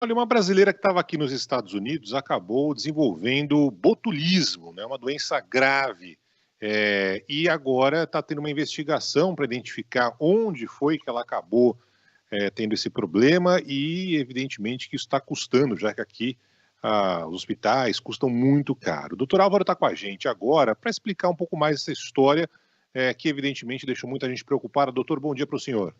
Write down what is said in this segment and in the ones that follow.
Olha, uma brasileira que estava aqui nos Estados Unidos acabou desenvolvendo botulismo, né, uma doença grave. E agora está tendo uma investigação para identificar onde foi que ela acabou tendo esse problema e, evidentemente, que isso está custando, já que aqui os hospitais custam muito caro. O doutor Álvaro está com a gente agora para explicar um pouco mais essa história, que, evidentemente, deixou muita gente preocupada. Doutor, bom dia para o senhor.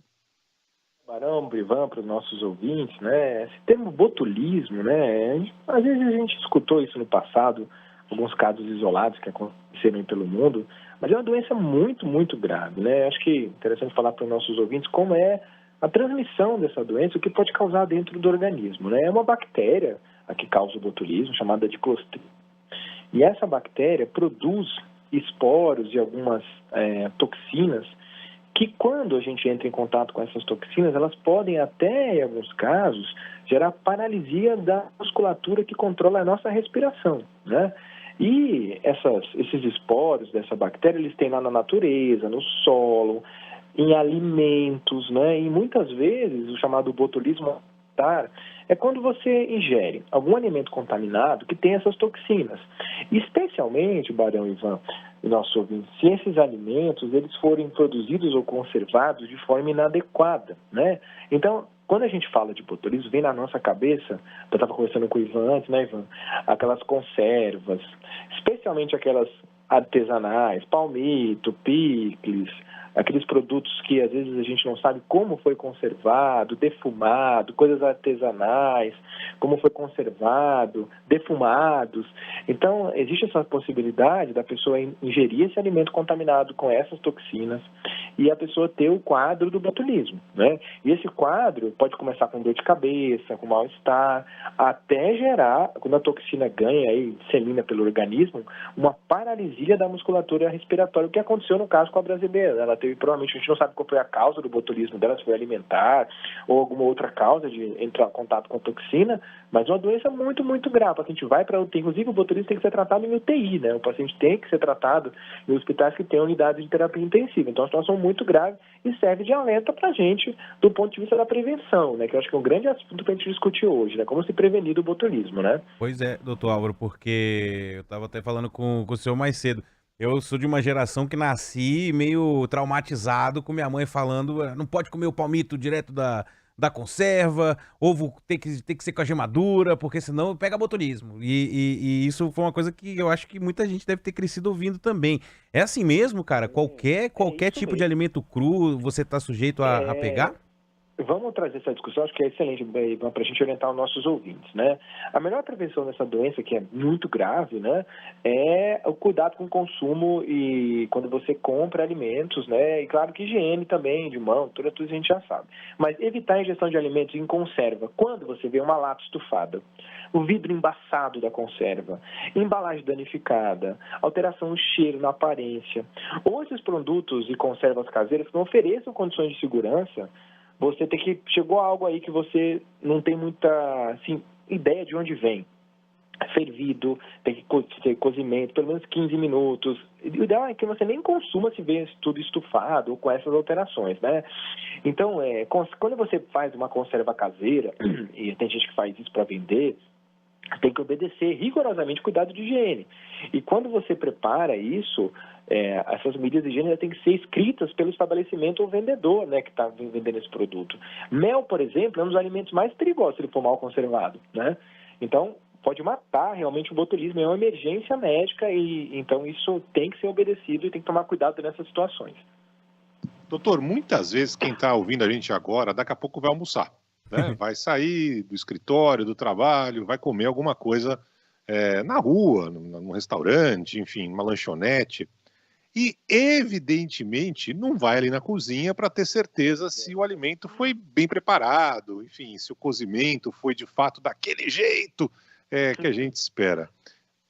Barão, Brivan, para os nossos ouvintes, né? Esse termo botulismo, né? Às vezes a gente escutou isso no passado, alguns casos isolados que aconteceram aí pelo mundo, mas é uma doença muito, muito grave, né? Acho que é interessante falar para os nossos ouvintes como é a transmissão dessa doença, o que pode causar dentro do organismo, né? É uma bactéria a que causa o botulismo, chamada de Clostridium. E essa bactéria produz esporos e algumas toxinas que quando a gente entra em contato com essas toxinas, elas podem até, em alguns casos, gerar paralisia da musculatura que controla a nossa respiração, né? E esses esporos dessa bactéria, eles têm lá na natureza, no solo, em alimentos, né? E muitas vezes o chamado botulismo alimentar é quando você ingere algum alimento contaminado que tem essas toxinas. Especialmente, Barão Ivan, e nossos ouvintes, se esses alimentos eles forem produzidos ou conservados de forma inadequada, né? Então, quando a gente fala de botulismo, vem na nossa cabeça, eu estava conversando com o Ivan antes, né, Ivan? Aquelas conservas, especialmente aquelas artesanais, palmito, picles, aqueles produtos que às vezes a gente não sabe como foi conservado, defumado, coisas artesanais, como foi conservado, defumados. Então, existe essa possibilidade da pessoa ingerir esse alimento contaminado com essas toxinas e a pessoa ter o quadro do botulismo, né? E esse quadro pode começar com dor de cabeça, com mal-estar, até gerar, quando a toxina ganha e dissemina pelo organismo, uma paralisia da musculatura respiratória, o que aconteceu no caso com a brasileira. Ela teve, provavelmente, a gente não sabe qual foi a causa do botulismo dela, se foi alimentar ou alguma outra causa de entrar em contato com a toxina, mas uma doença muito, muito grave. A gente vai para UTI, inclusive o botulismo tem que ser tratado em UTI, né? O paciente tem que ser tratado em hospitais que têm unidade de terapia intensiva. Então, é uma situação muito grave e serve de alerta para a gente do ponto de vista da prevenção, né? Que eu acho que é um grande assunto para a gente discutir hoje, né? Como se prevenir do botulismo, né? Pois é, doutor Álvaro, porque eu estava até falando com o senhor mais cedo. Eu sou de uma geração que nasci meio traumatizado com minha mãe falando: não pode comer o palmito direto da conserva, ovo tem que ser com a gemadura, porque senão pega botulismo. E isso foi uma coisa que eu acho que muita gente deve ter crescido ouvindo também. É assim mesmo, cara? É Qualquer isso tipo de mesmo. alimento cru você está sujeito a pegar? Vamos trazer essa discussão, acho que é excelente para a gente orientar os nossos ouvintes, né? A melhor prevenção dessa doença, que é muito grave, né, é o cuidado com o consumo e quando você compra alimentos, né, e claro que higiene também, de mão, tudo isso a gente já sabe. Mas evitar a ingestão de alimentos em conserva, quando você vê uma lata estufada, o vidro embaçado da conserva, embalagem danificada, alteração no cheiro, na aparência, ou esses produtos e conservas caseiras que não ofereçam condições de segurança, você tem que chegou a algo aí que você não tem muita assim, ideia de onde vem. Fervido, tem que ter cozimento, pelo menos 15 minutos. O ideal é que você nem consuma se vê tudo estufado ou com essas alterações, né? Então, quando você faz uma conserva caseira, e tem gente que faz isso para vender, tem que obedecer rigorosamente cuidado de higiene. E quando você prepara isso, essas medidas de higiene têm que ser escritas pelo estabelecimento ou vendedor, né, que está vendendo esse produto. Mel, por exemplo, é um dos alimentos mais perigosos se ele for mal conservado, né? Então, pode matar realmente o botulismo, é uma emergência médica e então isso tem que ser obedecido e tem que tomar cuidado nessas situações. Doutor, muitas vezes quem está ouvindo a gente agora, daqui a pouco vai almoçar, né? Vai sair do escritório, do trabalho, vai comer alguma coisa na rua, num restaurante, enfim, numa lanchonete. E, evidentemente, não vai ali na cozinha para ter certeza se o alimento foi bem preparado, enfim, se o cozimento foi de fato daquele jeito que a gente espera.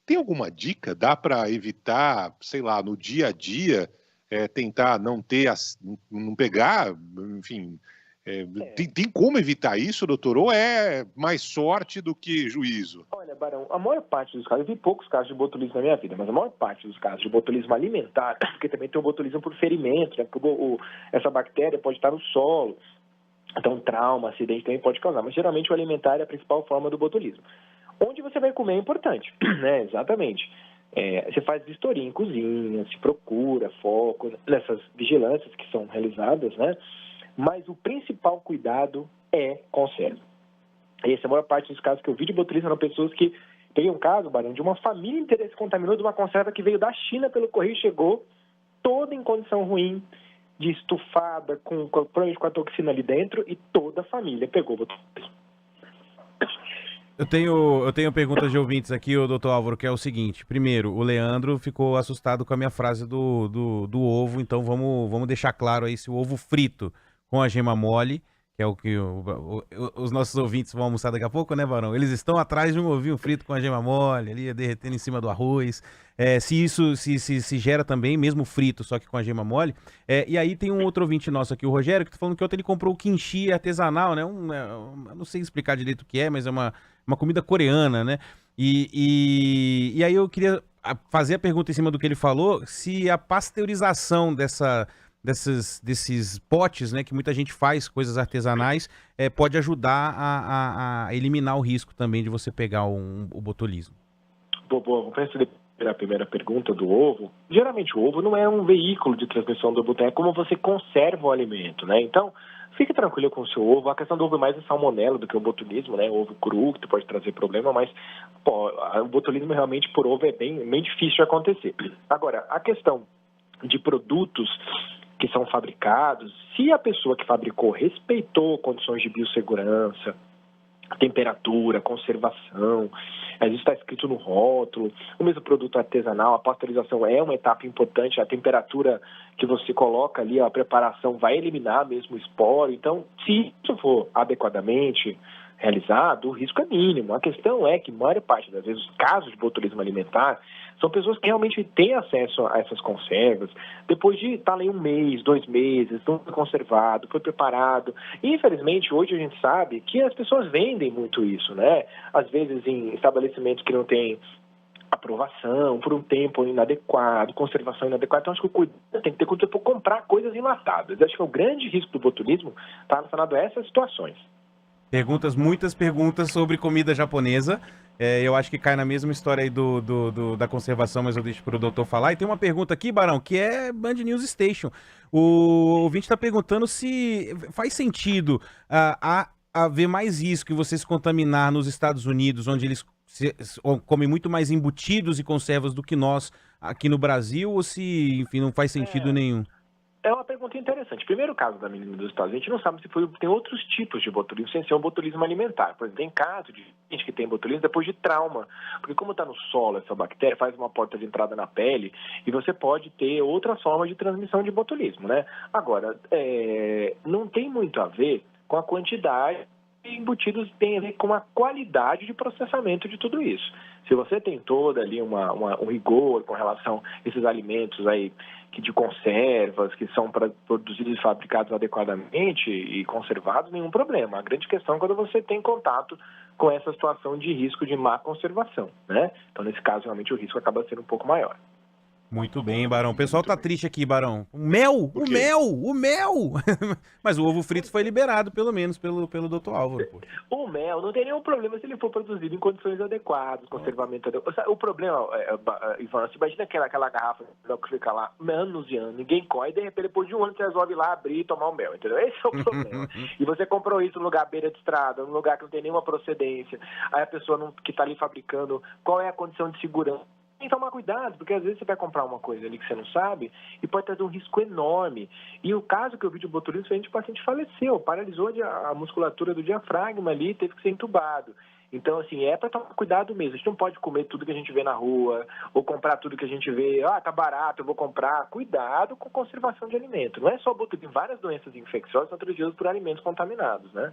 Tem alguma dica? Dá para evitar, sei lá, no dia a dia, tentar não ter, não pegar, enfim. Tem como evitar isso, doutor? Ou é mais sorte do que juízo? Olha, Barão, a maior parte dos casos, eu vi poucos casos de botulismo na minha vida, mas a maior parte dos casos de botulismo alimentar, porque também tem o botulismo por ferimento, né? Porque essa bactéria pode estar no solo, Então, trauma, acidente também pode causar, mas geralmente o alimentar é a principal forma do botulismo. Onde você vai comer é importante, né? Exatamente. Você faz vistoria em cozinha, se procura foco nessas vigilâncias que são realizadas, né? Mas o principal cuidado é conserva. Essa é a maior parte dos casos que eu vi de botulismo eram pessoas que... Peguei um caso, Barão, de uma família inteira que se contaminou de uma conserva que veio da China pelo correio e chegou toda em condição ruim, de estufada, provavelmente com a toxina ali dentro, e toda a família pegou botulismo. Eu tenho perguntas de ouvintes aqui, o doutor Álvaro, que é o seguinte. Primeiro, o Leandro ficou assustado com a minha frase do ovo, então vamos deixar claro aí se o ovo frito com a gema mole, que é o que os nossos ouvintes vão almoçar daqui a pouco, né, Barão? Eles estão atrás de um ovinho frito com a gema mole, ali derretendo em cima do arroz. Se isso se gera também, mesmo frito, só que com a gema mole. E aí tem um outro ouvinte nosso aqui, o Rogério, que tá falando que ontem ele comprou o kimchi artesanal, né? Eu não sei explicar direito o que é, mas é uma comida coreana, né? E aí eu queria fazer a pergunta em cima do que ele falou, se a pasteurização desses potes, né, que muita gente faz, coisas artesanais, pode ajudar a eliminar o risco também de você pegar o botulismo. Vamos responder a primeira pergunta do ovo. Geralmente o ovo não é um veículo de transmissão do botulismo, é como você conserva o alimento, né? Então, fique tranquilo com o seu ovo. A questão do ovo é mais a salmonela do que o botulismo, né? O ovo cru, que pode trazer problema, mas o botulismo realmente por ovo é bem difícil de acontecer. Agora, a questão de produtos que são fabricados, se a pessoa que fabricou respeitou condições de biossegurança, temperatura, conservação, às vezes está escrito no rótulo, o mesmo produto artesanal, a pasteurização é uma etapa importante, a temperatura que você coloca ali, a preparação vai eliminar mesmo o esporo, então se isso for adequadamente realizado, o risco é mínimo. A questão é que a maior parte das vezes os casos de botulismo alimentar são pessoas que realmente têm acesso a essas conservas, depois de estar ali 1 mês, 2 meses, não foi conservado, foi preparado. E, infelizmente, hoje a gente sabe que as pessoas vendem muito isso, né? Às vezes em estabelecimentos que não têm aprovação, por um tempo inadequado, conservação inadequada. Então, acho que o cuidado tem que ter quando você for comprar coisas enlatadas. Acho que o grande risco do botulismo está relacionado a essas situações. Muitas perguntas sobre comida japonesa. Eu acho que cai na mesma história aí da conservação, mas eu deixo para o doutor falar. E tem uma pergunta aqui, Barão, que é Band News Station. O ouvinte está perguntando se faz sentido haver mais risco em você se contaminar nos Estados Unidos, onde eles comem muito mais embutidos e conservas do que nós aqui no Brasil, ou se, enfim, não faz sentido nenhum. É uma pergunta interessante. Primeiro caso da menina dos Estados Unidos, a gente não sabe se tem outros tipos de botulismo sem ser o botulismo alimentar. Por exemplo, tem caso de gente que tem botulismo depois de trauma. Porque como está no solo essa bactéria, faz uma porta de entrada na pele e você pode ter outras formas de transmissão de botulismo, né? Agora, não tem muito a ver com a quantidade de embutidos, tem a ver com a qualidade de processamento de tudo isso. Se você tem todo ali um rigor com relação a esses alimentos aí, de conservas, que são produzidos e fabricados adequadamente e conservados, nenhum problema. A grande questão é quando você tem contato com essa situação de risco de má conservação, né? Então, nesse caso, realmente, o risco acaba sendo um pouco maior. Muito bem, Barão. O pessoal tá triste aqui, Barão. O mel! O mel! Mas o ovo frito foi liberado, pelo menos, pelo Dr. Álvaro. Pô. O mel não tem nenhum problema se ele for produzido em condições adequadas, conservamento adequado. O problema, Ivan, você imagina aquela garrafa que fica lá anos e anos, ninguém corre, e de repente, depois de um ano, você resolve ir lá abrir e tomar o mel, entendeu? Esse é o problema. E você comprou isso no lugar beira de estrada, num lugar que não tem nenhuma procedência, aí a pessoa que está ali fabricando, qual é a condição de segurança? Tem que tomar cuidado, porque às vezes você vai comprar uma coisa ali que você não sabe e pode trazer um risco enorme. E o caso que eu vi de botulismo foi o paciente faleceu, paralisou a musculatura do diafragma ali, teve que ser entubado. Então, assim, é para tomar cuidado mesmo. A gente não pode comer tudo que a gente vê na rua, ou comprar tudo que a gente vê, tá barato, eu vou comprar. Cuidado com conservação de alimento. Não é só botulismo, várias doenças infecciosas são transmitidas por alimentos contaminados, né?